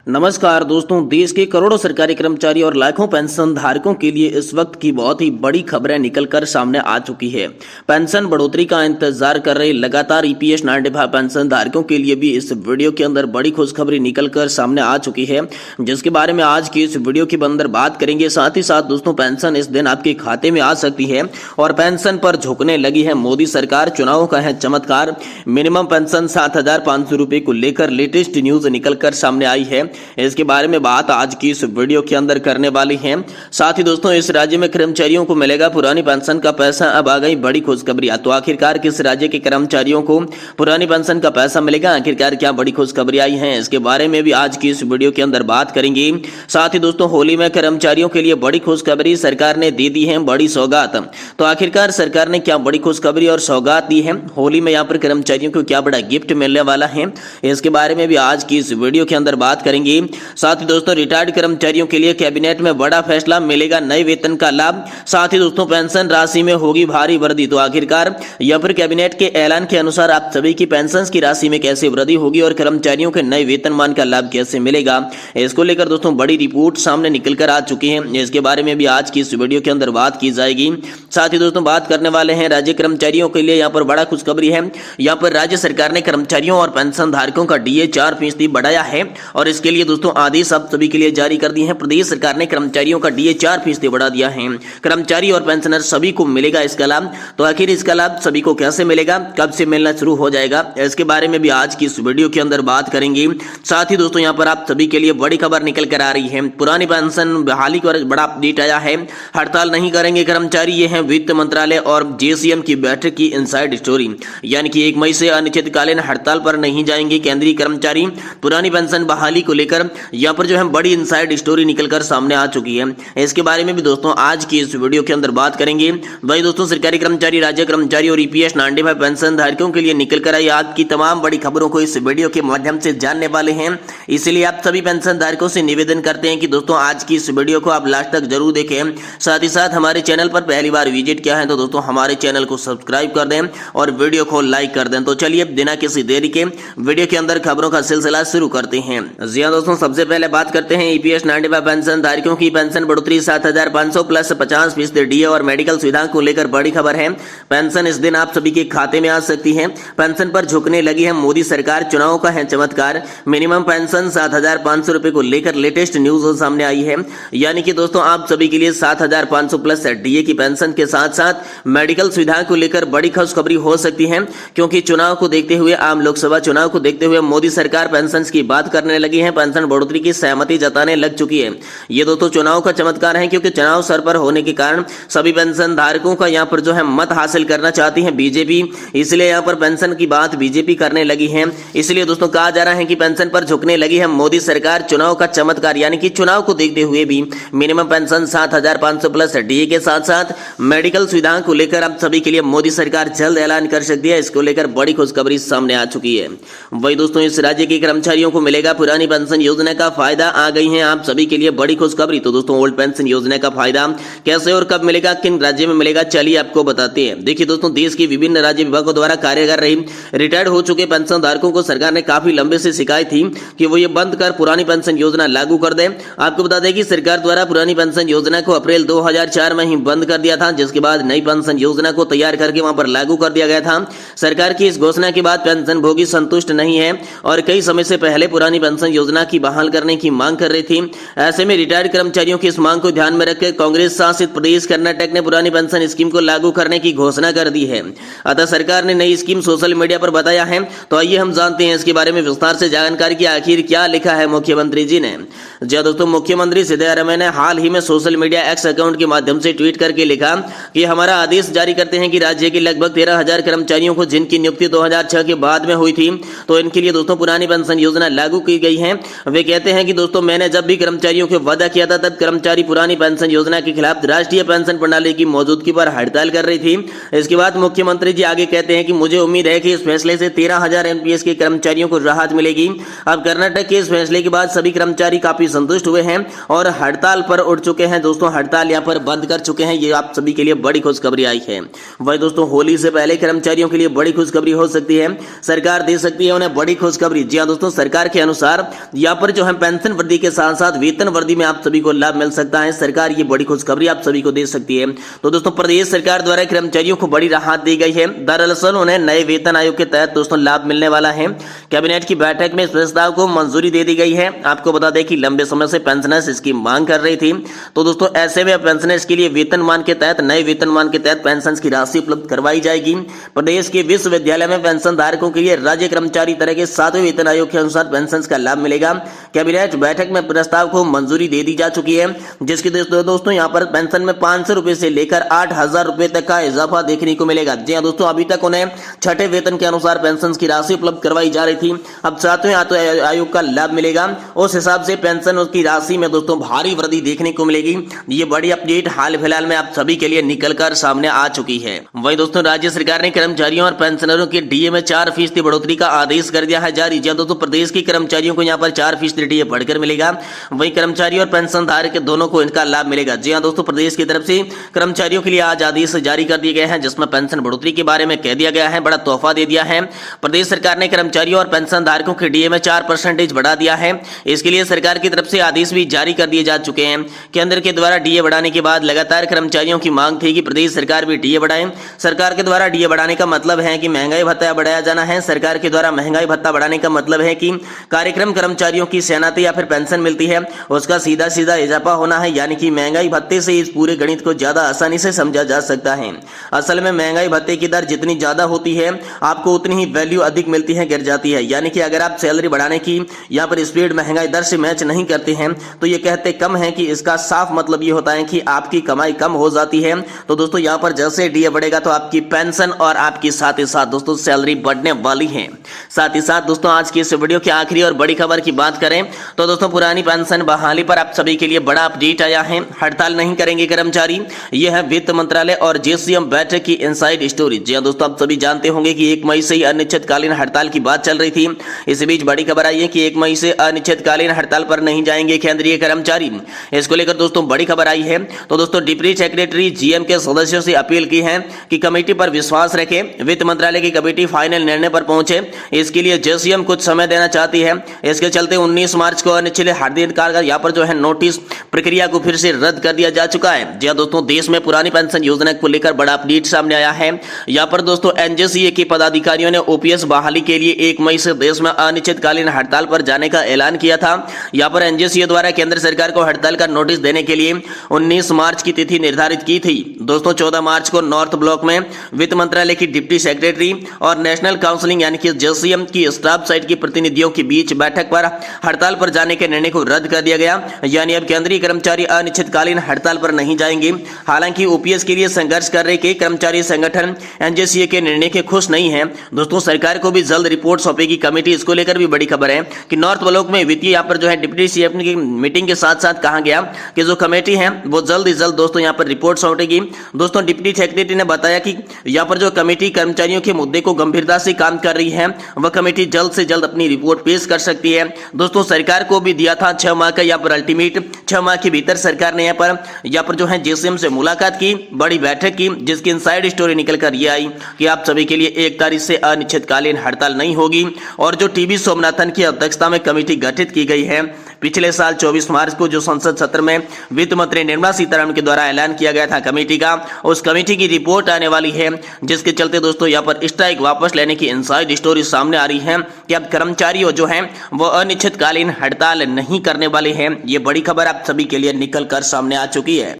नमस्कार दोस्तों, देश के करोड़ों सरकारी कर्मचारी और लाखों पेंशन धारकों के लिए इस वक्त की बहुत ही बड़ी खबरें निकलकर सामने आ चुकी है। पेंशन बढ़ोतरी का इंतजार कर रहे लगातार ईपीएस 95 पेंशन धारकों के लिए भी इस वीडियो के अंदर बड़ी खुशखबरी निकलकर सामने आ चुकी है, जिसके बारे में आज की इस वीडियो के अंदर बात करेंगे। साथ ही साथ दोस्तों, पेंशन इस दिन आपके खाते में आ सकती है और पेंशन पर झुकने लगी है मोदी सरकार। चुनाव का है चमत्कार। मिनिमम पेंशन 7,500 रुपए को लेकर लेटेस्ट न्यूज निकलकर सामने आई है। इसके बारे में बात आज की इस वीडियो के अंदर करने वाली हैं। साथ ही दोस्तों, इस राज्य में कर्मचारियों को मिलेगा पुरानी पेंशन का पैसा। अब आ गई बड़ी खुशखबरी। तो आखिरकार किस राज्य के कर्मचारियों को पुरानी पेंशन का पैसा मिलेगा, आखिरकार क्या बड़ी खुशखबरी आई है, इसके बारे में भी आज की इस वीडियो के अंदर बात करेंगे। साथ ही दोस्तों, होली में कर्मचारियों के लिए बड़ी खुशखबरी, सरकार ने दे दी है बड़ी सौगात। तो आखिरकार सरकार ने क्या बड़ी खुशखबरी और सौगात दी है, होली में यहाँ पर कर्मचारियों को क्या बड़ा गिफ्ट मिलने वाला है, इसके बारे में भी आज की इस वीडियो के अंदर बात करेंगे। साथ ही दोस्तों, रिटायर्ड कर्मचारियों के लिए कैबिनेट में बड़ा फैसला, मिलेगा नए वेतन का लाभ। साथ ही दोस्तों, पेंशन राशि में होगी भारी वृद्धि। तो आखिरकार यहाँ पर कैबिनेट के ऐलान के अनुसार आप सभी की पेंशन की राशि में कैसे वृद्धि होगी और कर्मचारियों के नए वेतनमान का लाभ कैसे मिलेगा, इसको लेकर दोस्तों बड़ी रिपोर्ट सामने निकलकर आ चुकी है। इसके बारे में भी आज की इस वीडियो के अंदर बात की जाएगी। साथ ही दोस्तों, बात करने वाले हैं राज्य कर्मचारियों के लिए यहाँ पर बड़ा खुशखबरी है। यहाँ पर राज्य सरकार ने कर्मचारियों और पेंशन धारकों का डीए 4% बढ़ाया है और इसके लिए दोस्तों आदेश अब सभी के लिए जारी कर दिए हैं। प्रदेश सरकार ने कर्मचारियों का डीए 4% बढ़ा दिया है। कर्मचारी और पेंशनर सभी को मिलेगा इसका लाभ। तो आखिर इसका लाभ सभी को कैसे मिलेगा, कब से मिलना शुरू हो जाएगा, इसके बारे में भी आज की इस वीडियो के अंदर बात करेंगे। साथ ही दोस्तों, यहाँ पर आप सभी के लिए बड़ी खबर निकल कर आ रही है। पुरानी पेंशन बहाली का बड़ा अपडेट आया है। हड़ताल नहीं करेंगे कर्मचारी, ये है वित्त मंत्रालय और जेसीएम की बैठक की इनसाइड स्टोरी। यानी कि 1 मई से अनिश्चितकालीन हड़ताल पर नहीं जाएंगे केंद्रीय कर्मचारी। पुरानी पेंशन बहाली को लेकर यहाँ पर जो है बड़ी इनसाइड स्टोरी निकलकर सामने आ चुकी है। इसके बारे में भी दोस्तों आज की इस वीडियो के अंदर बात करेंगे। भाई दोस्तों, सरकारी कर्मचारी, राज्य कर्मचारी और ईपीएस 95 पेंशन धारकों के लिए निकल कर आई आज की तमाम बड़ी खबरों को इस वीडियो के माध्यम से जानने वाले हैं। इसलिए आप सभी पेंशन धारकों से निवेदन करते हैं कि दोस्तों आज की इस वीडियो को आप लास्ट तक जरूर देखें। साथ ही साथ हमारे चैनल पर पहली बार विजिट किया है तो दोस्तों हमारे चैनल को सब्सक्राइब कर दें और वीडियो को लाइक कर दें। तो चलिए बिना किसी देरी के वीडियो के अंदर खबरों का सिलसिला शुरू करते हैं। जी हाँ दोस्तों, सबसे पहले बात करते हैं ईपीएस 95 पेंशन धारकों की पेंशन बढ़ोतरी 7,500 प्लस 50% डीए और मेडिकल सुविधाओं को लेकर बड़ी खबर है। पेंशन इस दिन आप सभी के खाते में आ सकती है। पेंशन पर झुकने लगी है मोदी सरकार। चुनाव का है चमत्कार। मिनिमम पेंशन 7,500 रुपए को लेकर लेटेस्ट न्यूज सामने आई है। यानी कि दोस्तों आप सभी के लिए 7,500 प्लस डीए की पेंशन के साथ साथ मेडिकल सुविधाओं को लेकर बड़ी खुशखबरी हो सकती है, क्योंकि चुनाव को देखते हुए, आम लोकसभा चुनाव को देखते हुए मोदी सरकार पेंशन की बात करने लगी है। पेंशन बढ़ोतरी की सहमति जताने लग चुकी है। ये दोस्तों चुनाव का चमत्कार है, क्योंकि चुनाव सर पर होने के कारण सभी पेंशन धारकों का यहाँ पर जो है मत हासिल करना चाहती है बीजेपी। इसलिए यहाँ पर पेंशन की बात बीजेपी करने लगी है। इसलिए दोस्तों कहा जा रहा है कि पेंशन पर झुकने लगी है मोदी सरकार। चुनाव का चमत्कार, यानी कि चुनाव को देखते हुए भी मिनिमम पेंशन 7,500 प्लस डीए के साथ साथ मेडिकल सुविधाओं को लेकर अब सभी के लिए मोदी सरकार जल्द ऐलान कर सकती है। इसको लेकर बड़ी खुशखबरी सामने आ चुकी है। वही दोस्तों, इस राज्य के कर्मचारियों को मिलेगा पुरानी पेंशन योजना का फायदा। आ गई है आप सभी के लिए बड़ी खुशखबरी। तो दोस्तों, ओल्ड पेंशन योजना का फायदा कैसे और कब मिलेगा, किन राज्य में मिलेगा, चलिए आपको बताते हैं। देखिए दोस्तों, देश के विभिन्न राज्य विभागों द्वारा कार्य कर रही रिटायर्ड हो चुके पेंशन धारकों को सरकार ने काफी लंबे से शिकायत थी कि वो ये बंद कर पुरानी पेंशन योजना लागू कर दे। आपको बता दें कि सरकार द्वारा पुरानी पेंशन योजना को अप्रैल 2004 में ही बंद कर दिया था, जिसके बाद नई पेंशन योजना को तैयार करके वहां पर लागू कर दिया गया था। सरकार की इस घोषणा के बाद पेंशन भोगी संतुष्ट नहीं है और कई समय से पहले पुरानी पेंशन योजना की बहाल करने की मांग कर रही थी। ऐसे में रिटायर्ड कर्मचारियों की इस मांग को ध्यान में रखकर कांग्रेस शासित प्रदेश कर्नाटक ने पुरानी पेंशन स्कीम को लागू करने की घोषणा कर दी है। अतः सरकार ने नई स्कीम सोशल मीडिया पर बताया है। तो आइए हम जानते हैं इसके बारे में विस्तार से जानकारी की आखिर क्या लिखा है मुख्यमंत्री जी ने। जी दोस्तों, मुख्यमंत्री सिद्धारमैया ने हाल ही में सोशल मीडिया एक्स अकाउंट के माध्यम से ट्वीट करके लिखा कि हमारा आदेश जारी करते हैं कि राज्य के लगभग 13,000 कर्मचारियों को जिनकी नियुक्ति 2006 के बाद में हुई थी, तो इनके लिए दोस्तों पुरानी पेंशन योजना लागू की गई है। वे कहते हैं कि दोस्तों मैंने जब भी कर्मचारियों को वादा किया था तब कर्मचारी पुरानी पेंशन योजना के खिलाफ राष्ट्रीय पेंशन प्रणाली की मौजूदगी पर हड़ताल कर रही थी। इसके बाद मुख्यमंत्री जी आगे कहते हैं कि मुझे उम्मीद है कि इस फैसले से 13,000 एनपीएस के कर्मचारियों को राहत मिलेगी। अब कर्नाटक के इस फैसले के बाद सभी कर्मचारी काफी संतुष्ट हुए हैं और हड़ताल पर उठ चुके हैं। दोस्तों हड़ताल यहाँ पर बंद कर चुके हैं। ये आप सभी के लिए बड़ी खुशखबरी आई है। वही दोस्तों, होली से पहले कर्मचारियों के लिए बड़ी खुशखबरी हो सकती है। सरकार दे सकती है उन्हें बड़ी खुशखबरी। जी हाँ दोस्तों, सरकार के अनुसार यहाँ पर जो है पेंशन वृद्धि के साथ साथ वेतन वृद्धि में आप सभी को लाभ मिल सकता है। सरकार ये बड़ी खुशखबरी आप सभी को दे सकती है। तो दोस्तों प्रदेश सरकार द्वारा कर्मचारियों को बड़ी राहत दी गई है। दरअसल उन्हें नए वेतन आयोग के तहत दोस्तों लाभ मिलने वाला है। कैबिनेट की बैठक में इस प्रस्ताव को मंजूरी दे दी गई है। आपको बता दें कि लंबे समय से पेंशनर्स इसकी मांग कर रही थी। तो दोस्तों ऐसे में पेंशनर्स के लिए वेतनमान के तहत नए वेतनमान के तहत पेंशन की राशि उपलब्ध करवाई जाएगी। प्रदेश के विश्वविद्यालय में पेंशन धारकों के लिए राज्य कर्मचारी तरह के 7वें वेतन आयोग के अनुसार पेंशन का लाभ मिलेगा। कैबिनेट बैठक में प्रस्ताव को मंजूरी दे दी जा चुकी है, जिसकी दोस्तों यहाँ पर पेंशन में 500 रुपए से लेकर 8,000 रुपए तक का इजाफा देखने को मिलेगा। जी हाँ दोस्तों, अभी तक उन्हें छठे वेतन के अनुसार पेंशन की राशि उपलब्ध करवाई जा रही थी। अब 7वें आयोग का लाभ मिलेगा। उस हिसाब से पेंशन की राशि में दोस्तों भारी वृद्धि देखने को मिलेगी। ये बड़ी अपडेट हाल फिलहाल में आप सभी के लिए निकलकर सामने आ चुकी है। वहीं दोस्तों राज्य सरकार ने कर्मचारियों और पेंशनरों के डीए में 4% बढ़ोतरी का आदेश कर दिया है जारी। जी दोस्तों, प्रदेश के कर्मचारियों को यहाँ पर 4% डीए बढ़कर मिलेगा। वहीं कर्मचारी और पेंशन धारक दोनों को इनका लाभ मिलेगा। जी हाँ दोस्तों, प्रदेश की तरफ से कर्मचारियों के लिए आज आदेश जारी कर दिए गए हैं, जिसमें पेंशन बढ़ोतरी के बारे में कह दिया गया है। बड़ा तोहफा दे दिया है। प्रदेश सरकार ने कर्मचारियों और पेंशन धारकों के डीए में 4% बढ़ा दिया है। इसके लिए सरकार की तरफ से आदेश भी जारी कर दिए जा चुके हैं। केंद्र के द्वारा डीए बढ़ाने के बाद लगातार कर्मचारियों की मांग थी कि प्रदेश सरकार भी डीए बढ़ाए। सरकार के द्वारा डीए बढ़ाने का मतलब है कि महंगाई भत्ता बढ़ाया जाना है। सरकार के द्वारा महंगाई भत्ता बढ़ाने का मतलब है कि कार्यक्रम कर्मचारियों की सेनाती या फिर पेंशन मिलती है उसका सीधा सीधा इजाफा होना है, यानी कि महंगाई भत्ते से इस पूरे गणित को ज्यादा आसानी से समझा जा सकता है। असल में महंगाई भत्ते की दर जितनी ज्यादा होती है आपको उतनी ही वैल्यू अधिक मिलती है, गिर जाती है। यानी कि अगर आप सैलरी बढ़ाने की यहाँ पर स्पीड महंगाई दर से मैच नहीं करते हैं तो ये कहते कम है कि इसका साफ मतलब ये होता है कि आपकी कमाई कम हो जाती है। तो दोस्तों यहाँ पर जैसे डीए बढ़ेगा तो आपकी पेंशन और आपकी साथ ही साथ दोस्तों सैलरी बढ़ने वाली है। साथ ही साथ दोस्तों आज की इस वीडियो की आखिरी और बड़ी खबर की बात करें तो दोस्तों पुरानी पेंशन बहाली पर आप सभी के लिए बड़ा अपडेट आया है। हड़ताल नहीं करेंगे कर्मचारी, यह है वित्त मंत्रालय और जेसीएम बैठक की इनसाइड स्टोरी। जी दोस्तों, आप सभी जानते होंगे कि 1 मई से ही अनिश्चितकालीन हड़ताल की बात चल रही थी। इस बीच बड़ी खबर आई है कि 1 मई से अनिश्चितकालीन हड़ताल पर नहीं जाएंगे केंद्रीय कर्मचारी। इसको लेकर दोस्तों बड़ी खबर आई है। तो दोस्तों डिप्टी सेक्रेटरी जीएम के सदस्यों से अपील की है कि कमेटी पर विश्वास रखें। वित्त मंत्रालय की कमेटी फाइनल निर्णय पर पहुंचे, इसके लिए जेसीएम कुछ समय देना चाहती है। इसके चलते 19 मार्च को अनिश्चित हड़ताल का यहाँ पर जो है नोटिस प्रक्रिया को फिर से रद्द कर दिया जा चुका है। जी दोस्तों, देश में पुरानी पेंशन योजना को लेकर बड़ा अपडेट सामने आया है। यहाँ पर दोस्तों एनजेसीए के पदाधिकारियों ने ओपीएस बहाली के लिए 1 मई से देश में अनिश्चितकालीन हड़ताल पर जाने का ऐलान किया था। यहाँ पर एनजेसीए द्वारा केंद्र सरकार को हड़ताल का नोटिस देने के लिए 19 मार्च की तिथि निर्धारित की थी। दोस्तों 14 मार्च को नॉर्थ ब्लॉक में वित्त मंत्रालय की डिप्टी सेक्रेटरी और नेशनल काउंसिलिंग यानी कि जेसीएम की स्टाफ साइड के प्रतिनिधियों के बीच बैठक पर हड़ताल पर जाने के निर्णय को रद्द कर दिया गया। यानी अब केंद्रीय कर्मचारी अनिश्चितकालीन हड़ताल पर नहीं जाएंगे। हालांकि ओपीएस के लिए संघर्ष कर रहे कई कर्मचारी संगठन एनजेसीए के निर्णय के खुश नहीं है। दोस्तों सरकार को भी जल्द रिपोर्ट सौंपेगी कमेटी। इसको लेकर भी बड़ी खबर है कि नॉर्थ ब्लॉक में वित्तीय यहाँ पर जो है डिप्टी सीएम की मीटिंग के साथ साथ कहा गया कि जो कमेटी है वो जल्द ही जल्द दोस्तों यहाँ पर रिपोर्ट सौंपेगी। दोस्तों डिप्टी सेक्रेटरी ने बताया कि यहाँ पर जो कमेटी कर्मचारियों के मुद्दे को गंभीरता से काम कर रही है वह कमेटी जल्द से जल्द अपनी रिपोर्ट पेश कर सकती है। दोस्तों सरकार को भी दिया था 6 माह का यहाँ पर अल्टीमेट। 6 माह के भीतर सरकार ने यहाँ पर जो है जेसीएम से मुलाकात की, बड़ी बैठक की, जिसकी इनसाइड स्टोरी निकल कर ये आई कि आप सभी के लिए 1 तारीख से अनिश्चितकालीन हड़ताल नहीं होगी। और जो टीबी सोमनाथन की अध्यक्षता में कमेटी गठित की गई है, पिछले साल 24 मार्च को जो संसद सत्र में वित्त मंत्री निर्मला सीतारमण के द्वारा ऐलान किया गया था कमेटी का, उस कमेटी की रिपोर्ट आने वाली है, जिसके चलते दोस्तों यहाँ पर स्ट्राइक वापस लेने की इनसाइड स्टोरी सामने आ रही है कि अब कर्मचारी जो हैं वो अनिश्चितकालीन हड़ताल नहीं करने वाले हैं। ये बड़ी खबर आप सभी के लिए निकल कर सामने आ चुकी है।